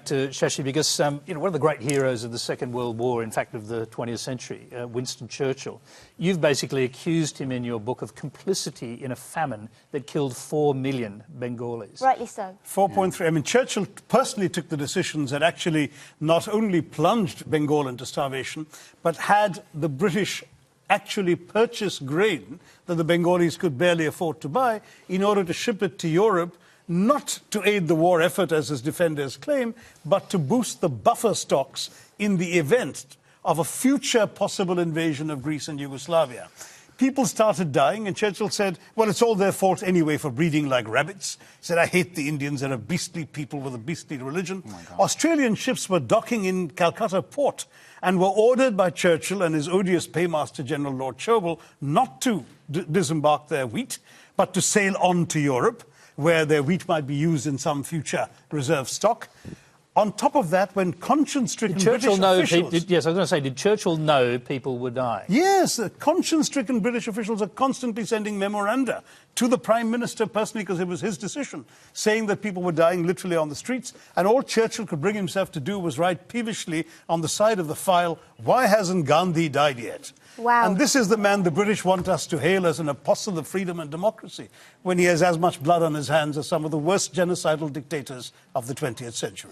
To Shashi, because one of the great heroes of the Second World War, in fact of the 20th century, Winston Churchill, you've basically accused him in your book of complicity in a famine that killed 4 million Bengalis. Rightly so. 4.3. I mean, Churchill personally took the decisions that actually not only plunged Bengal into starvation, but had the British actually purchase grain that the Bengalis could barely afford to buy in order to ship it to Europe, not to aid the war effort, as his defenders claim, but to boost the buffer stocks in the event of a future possible invasion of Greece and Yugoslavia. People started dying, and Churchill said, well, it's all their fault anyway for breeding like rabbits. He said, I hate the Indians. They're a beastly people with a beastly religion. Australian ships were docking in Calcutta port and were ordered by Churchill and his odious paymaster, General Lord Chauvel, not to disembark their wheat, but to sail on to Europe, where their wheat might be used in some future reserve stock. On top of that, when conscience-stricken British officials... Yes, I was going to say, did Churchill know people would die? Yes, conscience-stricken British officials are constantly sending memoranda to the Prime Minister personally, because it was his decision, saying that people were dying literally on the streets, and all Churchill could bring himself to do was write peevishly on the side of the file, why hasn't Gandhi died yet? Wow. And this is the man the British want us to hail as an apostle of freedom and democracy, when he has as much blood on his hands as some of the worst genocidal dictators of the 20th century.